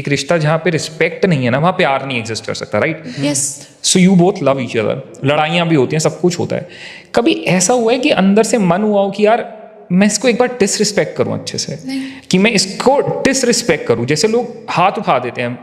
एक रिश्ता जहाँ पे रिस्पेक्ट नहीं है ना, वहाँ प्यार नहीं एग्जिस्ट कर सकता, right? Yes. So you both love each other, लड़ाइयाँ भी होती हैं, सब कुछ होता है। कभी ऐसा हुआ है कि अंदर से मन हुआ हो कि यार मैं इसको एक बार डिसरिस्पेक्ट करूं अच्छे से, कि मैं इसको डिसरिस्पेक्ट करूं? जैसे लोग हाथ उठा देते हैं,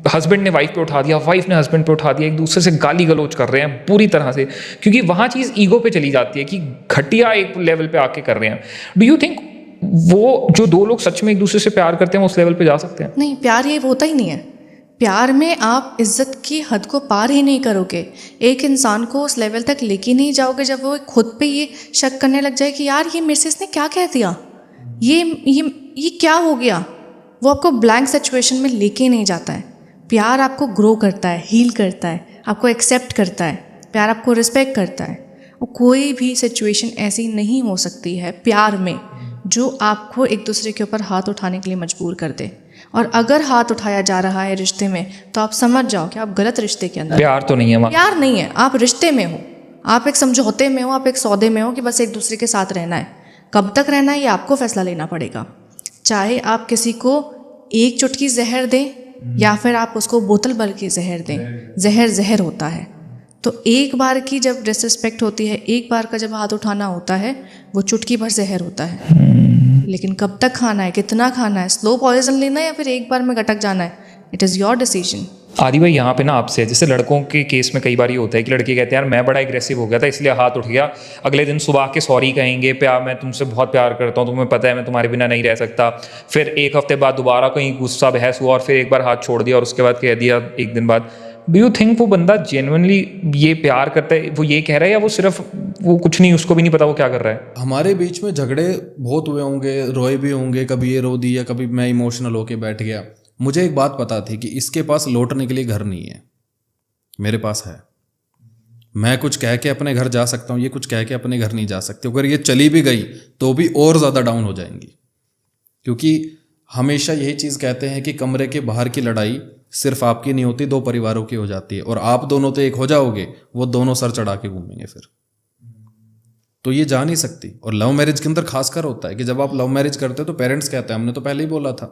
हस्बैंड ने वाइफ पे उठा दिया, वाइफ ने हस्बैंड पे उठा दिया, एक दूसरे से गाली गलौज कर रहे हैं पूरी तरह से, क्योंकि वहाँ चीज़ ईगो पे चली जाती है कि घटिया एक लेवल पे आके कर रहे हैं। डू यू थिंक वो जो दो लोग सच में एक दूसरे से प्यार करते हैं वो उस लेवल पे जा सकते हैं? नहीं, प्यार ये होता ही नहीं है। प्यार में आप इज्जत की हद को पार ही नहीं करोगे, एक इंसान को उस लेवल तक लेके नहीं जाओगे जब वो खुद पे ये शक करने लग जाए कि यार ये मेरे से इसने क्या कह दिया, ये क्या हो गया। वो आपको ब्लैंक सिचुएशन में लेके नहीं जाता है। प्यार आपको ग्रो करता है, हील करता है, आपको एक्सेप्ट करता है, प्यार आपको रिस्पेक्ट करता है। और कोई भी सिचुएशन ऐसी नहीं हो सकती है प्यार में जो आपको एक दूसरे के ऊपर हाथ उठाने के लिए मजबूर कर दे। और अगर हाथ उठाया जा रहा है रिश्ते में तो आप समझ जाओ कि आप गलत रिश्ते के अंदर। प्यार तो नहीं है वहाँ, प्यार नहीं है, आप रिश्ते में हो, आप एक समझौते में हो, आप एक सौदे में हो कि बस एक दूसरे के साथ रहना है। कब तक रहना है ये आपको फैसला लेना पड़ेगा। चाहे आप किसी को एक चुटकी जहर दें या फिर आप उसको बोतल भर के जहर दें, जहर होता है। तो एक बार की जब डिसरिस्पेक्ट होती है, एक बार का जब हाथ उठाना होता है, वो चुटकी भर जहर होता है। लेकिन कब तक खाना है, कितना खाना है, स्लो पॉइजन लेना है या फिर एक बार में गटक जाना है, इट इज़ योर डिसीजन। आदि भाई यहाँ पे ना आपसे, जैसे लड़कों के केस में कई बार ये होता है कि लड़के कहते हैं यार मैं बड़ा एग्रेसिव हो गया था इसलिए हाथ उठ गया, अगले दिन सुबह के सॉरी कहेंगे, प्यार मैं तुमसे बहुत प्यार करता हूँ, तुम्हें पता है मैं तुम्हारे बिना नहीं रह सकता। फिर एक हफ्ते बाद दोबारा कहीं गुस्सा बहस हुआ और फिर एक बार हाथ छोड़ दिया और उसके बाद कह दिया एक दिन बाद। डू यू थिंक वो बंदा जेन्युइनली ये प्यार करता है, वो ये कह रहा है, या वो सिर्फ वो कुछ नहीं, उसको भी नहीं पता वो क्या कर रहा है? हमारे बीच में झगड़े बहुत हुए होंगे, रोए भी होंगे, कभी ये रो दिया, कभी मैं इमोशनल होके बैठ गया। मुझे एक बात पता थी कि इसके पास लौटने के लिए घर नहीं है, मेरे पास है। मैं कुछ कह के अपने घर जा सकता हूँ, ये कुछ कह के अपने घर नहीं जा सकते। अगर ये चली भी गई तो भी और ज़्यादा डाउन हो जाएंगी, क्योंकि हमेशा यही चीज़ कहते हैं कि कमरे के बाहर की लड़ाई सिर्फ आपकी नहीं होती, दो परिवारों की हो जाती है। और आप दोनों तो एक हो जाओगे, वो दोनों सर चढ़ा के घूमेंगे फिर, तो ये जा नहीं सकती। और लव मैरिज के अंदर खासकर होता है कि जब आप लव मैरिज करते हो तो पेरेंट्स कहते हैं हमने तो पहले ही बोला था,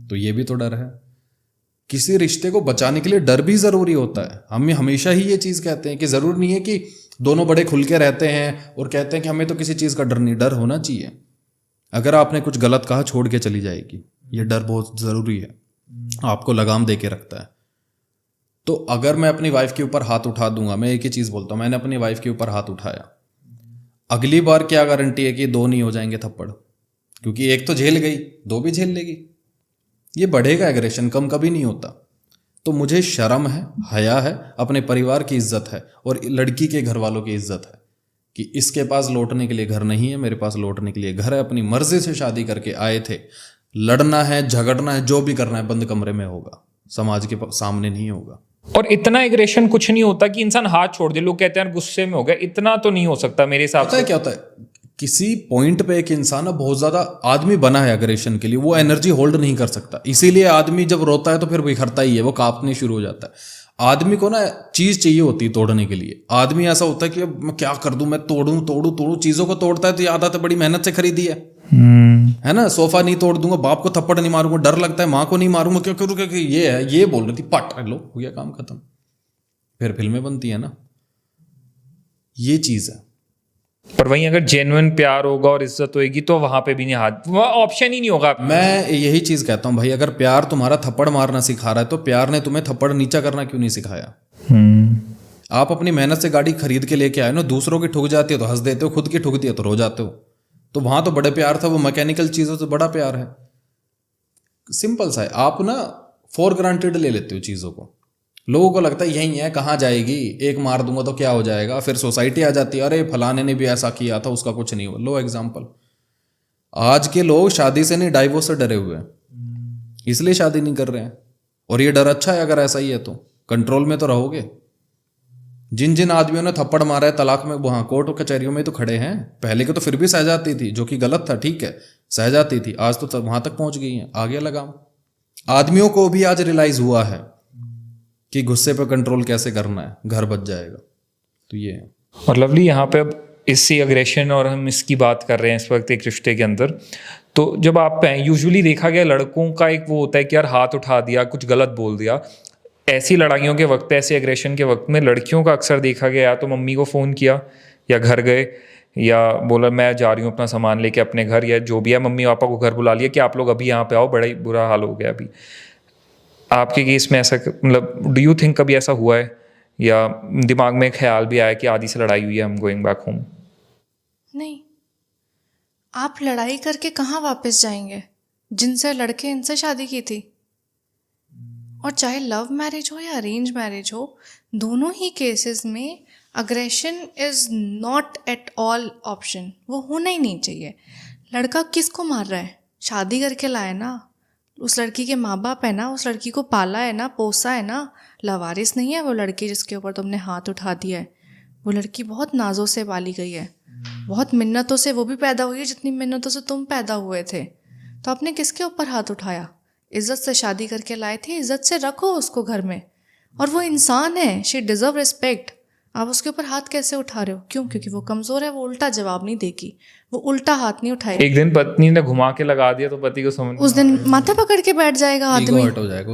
तो ये भी तो डर है। किसी रिश्ते को बचाने के लिए डर भी ज़रूरी होता है। हम हमेशा ही ये चीज़ कहते हैं कि ज़रूर नहीं है कि दोनों बड़े खुल के रहते हैं और कहते हैं कि हमें तो किसी चीज़ का डर नहीं। डर होना चाहिए, अगर आपने कुछ गलत कहा छोड़ के चली जाएगी, ये डर बहुत ज़रूरी है, आपको लगाम दे के रखता है। तो अगर मैं अपनी वाइफ के ऊपर हाथ उठा दूंगा, मैं एक ही चीज़ बोलता हूँ, मैंने अपनी वाइफ के ऊपर हाथ उठाया, अगली बार क्या गारंटी है कि दो नहीं हो जाएंगे थप्पड़? क्योंकि एक तो झेल गई, दो भी झेल लेगी। ये बढ़ेगा, एग्रेशन कम कभी नहीं होता। तो मुझे शर्म है, हया है, अपने परिवार की इज्जत है और लड़की के घर वालों की इज्जत है कि इसके पास लौटने के लिए घर नहीं है, मेरे पास लौटने के लिए घर है। अपनी मर्जी से शादी करके आए थे, लड़ना है, झगड़ना है, जो भी करना है बंद कमरे में होगा, समाज के सामने नहीं होगा। और इतना एग्रेशन कुछ नहीं होता कि इंसान हाथ छोड़ दे। लोग कहते हैं यार गुस्से में हो गया, इतना तो नहीं हो सकता मेरे हिसाब से। क्या होता है, किसी पॉइंट पे एक इंसान बहुत ज्यादा आदमी बना है एग्रेशन के लिए, वो एनर्जी होल्ड नहीं कर सकता, इसीलिए आदमी जब रोता है तो फिर बिखरता ही है, वो कांपने शुरू हो जाता है। आदमी को ना चीज चाहिए होती है तोड़ने के लिए। आदमी ऐसा होता है कि अब मैं क्या कर दूं, मैं तोड़ूं। चीजों को तोड़ता है तो याद आता है बड़ी मेहनत से खरीदी है ना। सोफा नहीं तोड़ दूंगा, बाप को थप्पड़ नहीं मारूंगा, डर लगता है, माँ को नहीं मारूंगा, क्यों करूँ, क्योंकि ये है, ये बोल रही थी, पट लो, हो गया काम खत्म। फिर फिल्में बनती है ना, ये चीज है। पर वहीं अगर जेन्युइन प्यार होगा और इज्जत होगी तो वहां पे भी नहीं हाथ, वह ऑप्शन ही नहीं होगा। मैं यही चीज कहता हूँ भाई, अगर प्यार तुम्हारा थप्पड़ मारना सिखा रहा है तो प्यार ने तुम्हें थप्पड़ नीचा करना क्यों नहीं सिखाया? आप अपनी मेहनत से गाड़ी खरीद के लेके आए ना, दूसरों की ठुक जाती है तो हंस देते हो, खुद की ठुक दी है तो रो जाते हो। तो वहां तो बड़े प्यार था, वो मैकेनिकल चीजों से बड़ा प्यार है। सिंपल सा है, आप ना फॉर ग्रांटेड ले लेते हो चीजों को। लोगों को लगता है यही है, कहाँ जाएगी, एक मार दूंगा तो क्या हो जाएगा। फिर सोसाइटी आ जाती है, अरे फलाने ने भी ऐसा किया था, उसका कुछ नहीं हुआ। लो एग्जाम्पल, आज के लोग शादी से नहीं डाइवोर्स से डरे हुए हैं, इसलिए शादी नहीं कर रहे हैं। और ये डर अच्छा है, अगर ऐसा ही है तो कंट्रोल में तो रहोगे। जिन जिन आदमियों ने थप्पड़ मारा है तलाक में, वहां कोर्ट कचहरियों में तो खड़े हैं। पहले के तो फिर भी सह जाती थी, जो कि गलत था, ठीक है, सह जाती थी। आज तो वहां तक पहुंच गई हैं, आ गया लगाम। आदमियों को भी आज रियलाइज हुआ है कि गुस्से पे कंट्रोल कैसे करना है, घर बच जाएगा। तो ये है। और लवली यहाँ पे अब इससे अग्रेशन और हम इसकी बात कर रहे हैं इस वक्त एक रिश्ते के अंदर, तो जब आप यूजुअली देखा गया लड़कों का एक वो होता है कि यार हाथ उठा दिया, कुछ गलत बोल दिया, ऐसी लड़ाइयों के वक्त, ऐसे एग्रेशन के वक्त में लड़कियों का अक्सर देखा गया या तो मम्मी को फ़ोन किया या घर गए या बोला मैं जा रही हूँ अपना सामान लेके अपने घर, या जो भी है मम्मी पापा को घर बुला लिया कि आप लोग अभी यहाँ पे आओ, बड़ा ही बुरा हाल हो गया अभी। आपके केस में ऐसा मतलब डू यू थिंक कभी ऐसा हुआ है या दिमाग में ख्याल भी आया कि आदि से लड़ाई हुई है, हम गोइंग बैक होम? नहीं, आप लड़ाई करके कहाँ वापस जाएंगे? जिनसे लड़के इनसे शादी की थी, और चाहे लव मैरिज हो या अरेंज मैरिज हो, दोनों ही केसेस में aggression is not at all option. वो होना ही नहीं चाहिए। लड़का किसको मार रहा है? शादी करके लाया ना, उस लड़की के माँ बाप है ना, उस लड़की को पाला है ना, पोसा है ना। लवारिस नहीं है वो लड़की जिसके ऊपर तुमने हाथ उठा दिया है। वो लड़की बहुत नाजों से पाली गई है, बहुत मिन्नतों से वो भी पैदा हुई है जितनी मिन्नतों से तुम पैदा हुए थे। तो आपने किसके ऊपर हाथ उठाया? इज़्ज़त से शादी करके लाए थे, इज़्ज़त से रखो उसको घर में। और वो इंसान है, शी डिज़र्व रिस्पेक्ट। आप उसके ऊपर हाथ कैसे उठा रहे हो? क्यों? क्योंकि वो कमज़ोर है, वो उल्टा जवाब नहीं देगी, वो उल्टा हाथ नहीं उठाएगी। एक दिन पत्नी ने घुमा के लगा दिया तो पति को समझ उस दिन माथा पकड़ के बैठ जाएगा ईगो आदमी। हर्ट हो जाएगा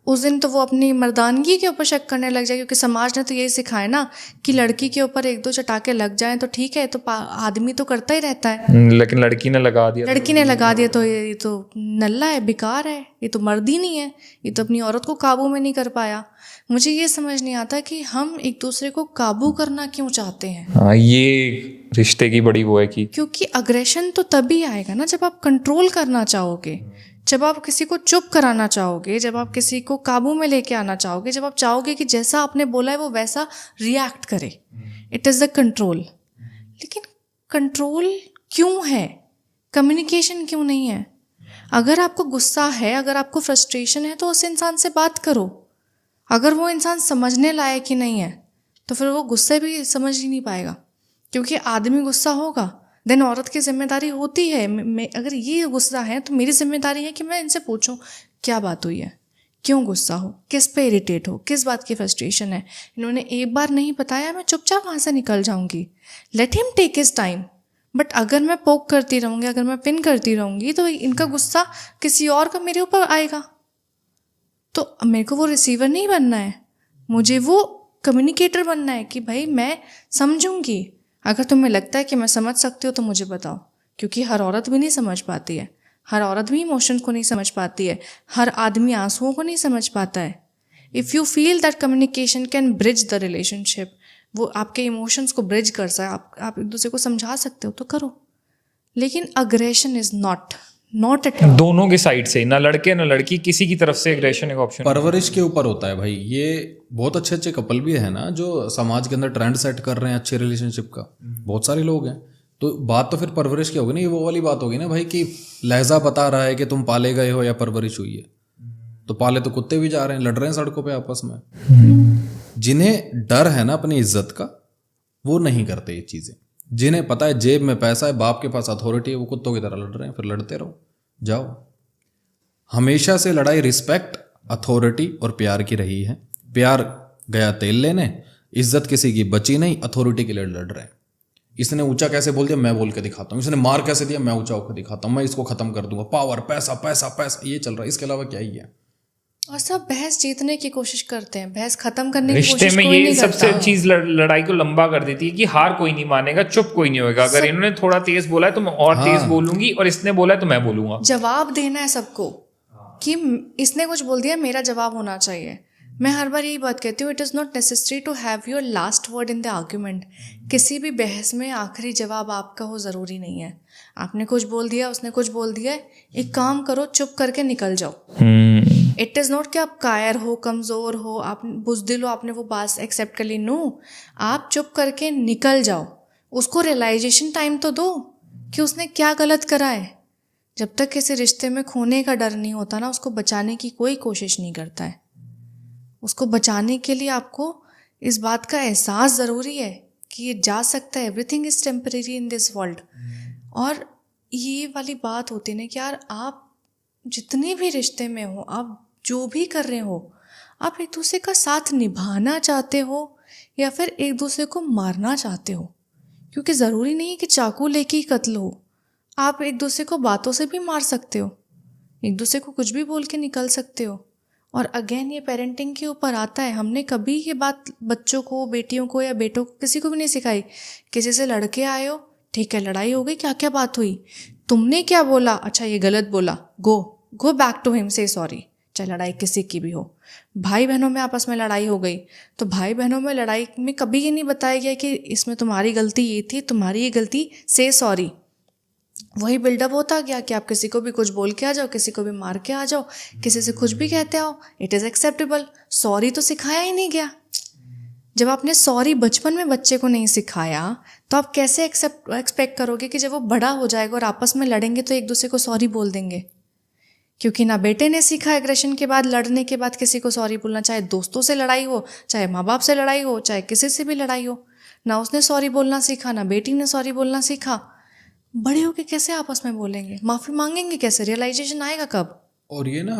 उस दिन तो वो अपनी मर्दानगी के ऊपर शक करने लग जाएगा, क्योंकि समाज ने तो यही सिखाया ना कि लड़की के ऊपर एक दो चटाके लग जाएं तो ठीक है, तो आदमी तो करता ही रहता है। लेकिन लड़की ने लगा दिया, लड़की ने लगा दिया तो ये तो नल्ला है, बेकार है, ये तो मर्द ही नहीं है, ये तो अपनी औरत को काबू में नहीं कर पाया। मुझे ये समझ नहीं आता कि हम एक दूसरे को काबू करना क्यों चाहते हैं। हाँ, ये रिश्ते की बड़ी वो है कि क्योंकि अग्रेशन तो तभी आएगा ना जब आप कंट्रोल करना चाहोगे, जब आप किसी को चुप कराना चाहोगे, जब आप किसी को काबू में लेके आना चाहोगे, जब आप चाहोगे कि जैसा आपने बोला है वो वैसा रिएक्ट करे। It is the control. लेकिन कंट्रोल क्यों है? कम्युनिकेशन क्यों नहीं है? अगर आपको गुस्सा है, अगर आपको फ्रस्ट्रेशन है, तो उस इंसान से बात करो। अगर वो इंसान समझने लायक ही नहीं है तो फिर वो गुस्से भी समझ ही नहीं पाएगा, क्योंकि आदमी गुस्सा होगा देन औरत की जिम्मेदारी होती है। अगर ये गुस्सा है तो मेरी जिम्मेदारी है कि मैं इनसे पूछूं क्या बात हुई है, क्यों गुस्सा हो, किस पे इरिटेट हो, किस बात की फ्रस्ट्रेशन है। इन्होंने एक बार नहीं बताया, मैं चुपचाप वहाँ से निकल जाऊँगी। Let him take his time. But अगर मैं पोक करती रहूँगी, अगर मैं पिन करती रहूँगी, तो इनका गुस्सा किसी और का मेरे ऊपर आएगा। तो मेरे को वो रिसीवर नहीं बनना है, मुझे वो कम्युनिकेटर बनना है कि भाई मैं समझूंगी। अगर तुम्हें लगता है कि मैं समझ सकती हो तो मुझे बताओ, क्योंकि हर औरत भी नहीं समझ पाती है, हर औरत भी इमोशंस को नहीं समझ पाती है, हर आदमी आंसुओं को नहीं समझ पाता है। If you feel that communication can bridge the relationship, वो आपके इमोशंस को ब्रिज कर सकता है, आप एक दूसरे को समझा सकते हो तो करो। लेकिन aggression is not at all. दोनों के साइड से, ना लड़के ना लड़की, किसी की तरफ से एग्रेशन एक ऑप्शन। परवरिश के ऊपर होता है भाई। ये बहुत अच्छे अच्छे कपल भी है ना जो समाज के अंदर ट्रेंड सेट कर रहे हैं अच्छे रिलेशनशिप का, बहुत सारे लोग हैं। तो बात तो फिर परवरिश की होगी ना, ये वो वाली बात होगी ना भाई कि लहजा बता रहा है कि तुम पाले गए हो या परवरिश हुई है। तो पाले तो कुत्ते भी जा रहे हैं, लड़ रहे हैं सड़कों पे आपस में। जिन्हें डर है ना अपनी इज्जत का, वो नहीं करते ये चीज़ें। जिन्हें पता है जेब में पैसा है, बाप के पास अथॉरिटी है, वो कुत्तों की तरह लड़ रहे हैं। फिर लड़ते रहो, जाओ। हमेशा से लड़ाई रिस्पेक्ट, अथॉरिटी और प्यार की रही है। प्यार गया तेल लेने, इज्जत किसी की बची नहीं, अथॉरिटी के लिए लड़ रहे हैं। इसने ऊंचा कैसे बोल दिया, मैं बोल के दिखाता हूँ। इसने मार कैसे दिया, मैं ऊंचा होकर दिखाता हूँ, मैं इसको खत्म कर दूंगा। पावर, पैसा पैसा पैसा, ये चल रहा है। इसके अलावा क्या ही है। और सब बहस जीतने की कोशिश करते हैं, बहस खत्म करने की रिश्ते कोशिश में कोई ये नहीं सबसे करता। चीज लड़ाई को लंबा कर देती है कि हार कोई नहीं मानेगा, चुप कोई नहीं होगा। अगर इन्होंने थोड़ा तेज बोला है तो मैं और तेज बोलूंगी, और इसने बोला है तो मैं बोलूंगा। जवाब देना है सबको कि इसने कुछ बोल दिया, मेरा जवाब होना चाहिए। मैं हर बार यही बात कहती हूँ, it is not necessary to have your last word in the argument. किसी भी बहस में आखिरी जवाब आपका हो ज़रूरी नहीं है। आपने कुछ बोल दिया, उसने कुछ बोल दिया, एक काम करो, चुप करके निकल जाओ। इट इज़ नॉट कि आप कायर हो, कमज़ोर हो, आप बुज़दिल हो, आपने वो बात एक्सेप्ट कर ली। नो, आप चुप करके निकल जाओ। उसको रियलाइजेशन टाइम तो दो कि उसने क्या गलत करा है। जब तक किसी रिश्ते में खोने का डर नहीं होता ना, उसको बचाने की कोई कोशिश नहीं करता है। उसको बचाने के लिए आपको इस बात का एहसास ज़रूरी है कि ये जा सकता है, everything is temporary in this world. और ये वाली बात होती है ना कि यार आप जितने भी रिश्ते में हो, आप जो भी कर रहे हो, आप एक दूसरे का साथ निभाना चाहते हो या फिर एक दूसरे को मारना चाहते हो। क्योंकि ज़रूरी नहीं है कि चाकू लेके ही कत्ल हो। आप एक दूसरे को बातों से भी मार सकते हो, एक दूसरे को कुछ भी बोल के निकल सकते हो। और अगेन ये पेरेंटिंग के ऊपर आता है। हमने कभी ये बात बच्चों को, बेटियों को या बेटों को, किसी को भी नहीं सिखाई। किसी से लड़के आए हो, ठीक है, लड़ाई हो गई, क्या क्या बात हुई, तुमने क्या बोला, अच्छा ये गलत बोला, गो बैक टू हिम, से सॉरी। चाहे लड़ाई किसी की भी हो, भाई बहनों में आपस में लड़ाई हो गई तो भाई बहनों में लड़ाई में कभी ये नहीं बताया गया कि इसमें तुम्हारी गलती ये थी, तुम्हारी ये गलती, से सॉरी। वही बिल्डअप होता गया कि आप किसी को भी कुछ बोल के आ जाओ, किसी को भी मार के आ जाओ, किसी से कुछ भी कहते आओ, इट इज़ एक्सेप्टेबल। सॉरी तो सिखाया ही नहीं गया। जब आपने सॉरी बचपन में बच्चे को नहीं सिखाया तो आप कैसे एक्सपेक्ट करोगे कि जब वो बड़ा हो जाएगा और आपस में लड़ेंगे तो एक दूसरे को सॉरी बोल देंगे? क्योंकि ना बेटे ने सीखा एग्रेशन के बाद, लड़ने के बाद किसी को सॉरी बोलना, चाहे दोस्तों से लड़ाई हो, चाहे माँ बाप से लड़ाई हो, चाहे किसी से भी लड़ाई हो, ना उसने सॉरी बोलना सीखा, ना बेटी ने सॉरी बोलना सीखा। बड़े होके कैसे आपस में बोलेंगे, माफ़ी मांगेंगे कैसे, रियलाइजेशन आएगा कब? और ये ना